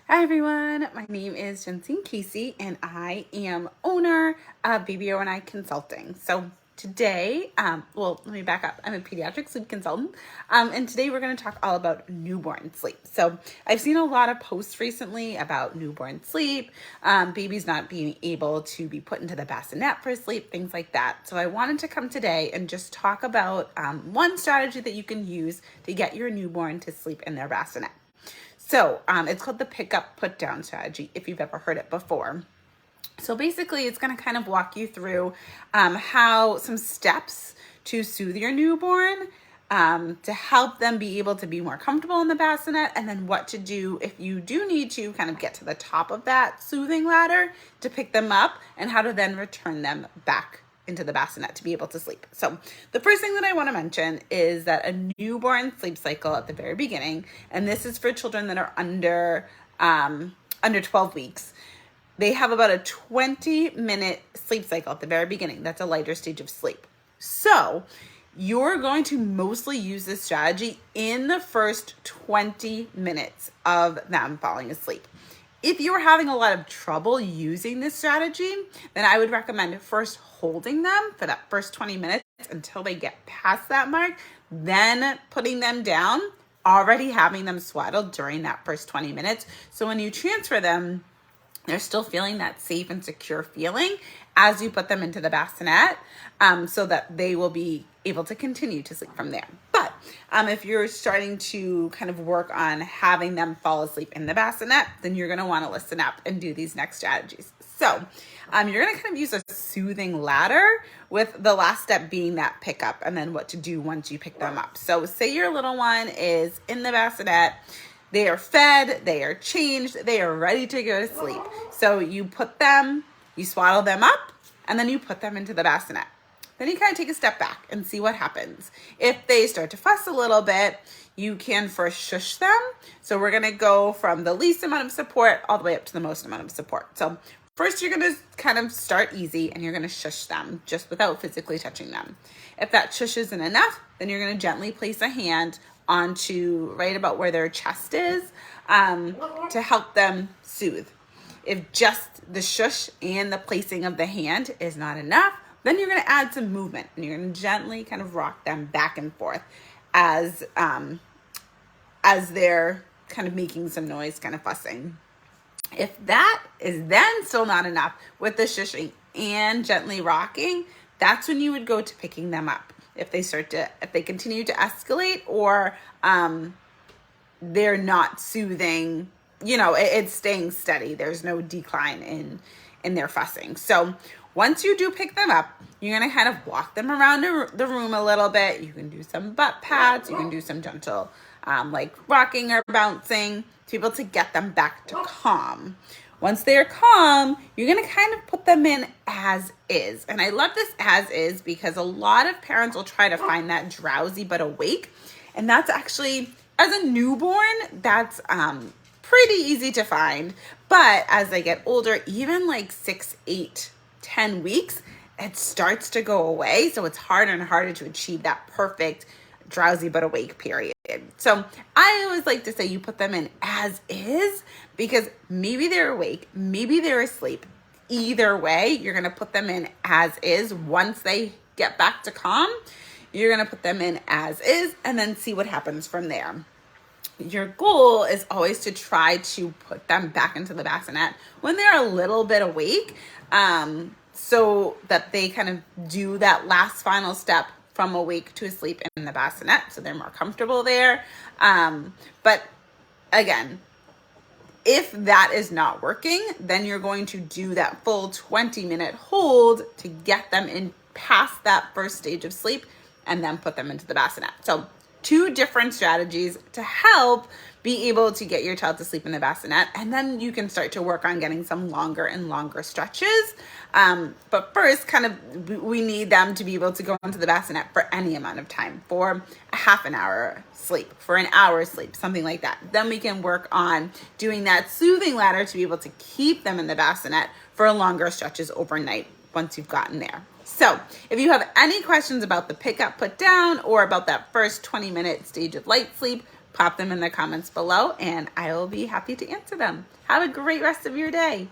Hi everyone, my name is Jensine Casey and I am owner of Baby O and I Consulting. So today, let me back up. I'm a pediatric sleep consultant, and today we're going to talk all about newborn sleep. So I've seen a lot of posts recently about newborn sleep, babies not being able to be put into the bassinet for sleep, things like that. So I wanted to come today and just talk about one strategy that you can use to get your newborn to sleep in their bassinet. So it's called the pick up, put down strategy, if you've ever heard it before. So basically, it's going to kind of walk you through how some steps to soothe your newborn, to help them be able to be more comfortable in the bassinet, and then what to do if you do need to kind of get to the top of that soothing ladder to pick them up, and how to then return them back into the bassinet to be able to sleep. So the first thing that I want to mention is that a newborn sleep cycle at the very beginning, and this is for children that are under 12 weeks, they have about a 20-minute sleep cycle at the very beginning. That's a lighter stage of sleep. So you're going to mostly use this strategy in the first 20 minutes of them falling asleep. If you are having a lot of trouble using this strategy, then I would recommend first holding them for that first 20 minutes until they get past that mark, then putting them down, already having them swaddled during that first 20 minutes. So when you transfer them, they're still feeling that safe and secure feeling as you put them into the bassinet, so that they will be able to continue to sleep from there. But if you're starting to kind of work on having them fall asleep in the bassinet, then you're going to want to listen up and do these next strategies. So you're going to kind of use a soothing ladder, with the last step being that pickup, and then what to do once you pick them up. So say your little one is in the bassinet, they are fed, they are changed, they are ready to go to sleep. So you swaddle them up, and then you put them into the bassinet. Then you kind of take a step back and see what happens. If they start to fuss a little bit, you can first shush them. So we're going to go from the least amount of support all the way up to the most amount of support. So first, you're going to kind of start easy, and you're going to shush them just without physically touching them. If that shush isn't enough, then you're going to gently place a hand onto right about where their chest is, to help them soothe. If just the shush and the placing of the hand is not enough, then you're going to add some movement, and you're going to gently kind of rock them back and forth as they're kind of making some noise, kind of fussing. If that is then still not enough with the shushing and gently rocking, that's when you would go to picking them up. If they continue to escalate, or they're not soothing, it's staying steady. There's no decline in their fussing. So once you do pick them up, you're going to kind of walk them around the room a little bit. You can do some butt pats. You can do some gentle like rocking or bouncing to be able to get them back to calm. Once they're calm, you're going to kind of put them in as is. And I love this as is because a lot of parents will try to find that drowsy but awake. And that's actually, as a newborn, that's pretty easy to find. But as they get older, even like 6, 8, 10 weeks, it starts to go away. So it's harder and harder to achieve that perfect drowsy but awake period. So I always like to say you put them in as is, because maybe they're awake, maybe they're asleep. Either way, you're going to put them in as is. Once they get back to calm, you're going to put them in as is, and then see what happens from there. Your goal is always to try to put them back into the bassinet when they're a little bit awake, so that they kind of do that last final step from awake to asleep in the bassinet, so they're more comfortable there. But again, if that is not working, then you're going to do that full 20-minute hold to get them in past that first stage of sleep, and then put them into the bassinet. So 2 different strategies to help be able to get your child to sleep in the bassinet, and then you can start to work on getting some longer and longer stretches. But first, we need them to be able to go into the bassinet for any amount of time, for a half an hour sleep, for an hour sleep, something like that. Then we can work on doing that soothing ladder to be able to keep them in the bassinet for longer stretches overnight once you've gotten there. So if you have any questions about the pick up, put down, or about that first 20-minute stage of light sleep, pop them in the comments below and I will be happy to answer them. Have a great rest of your day.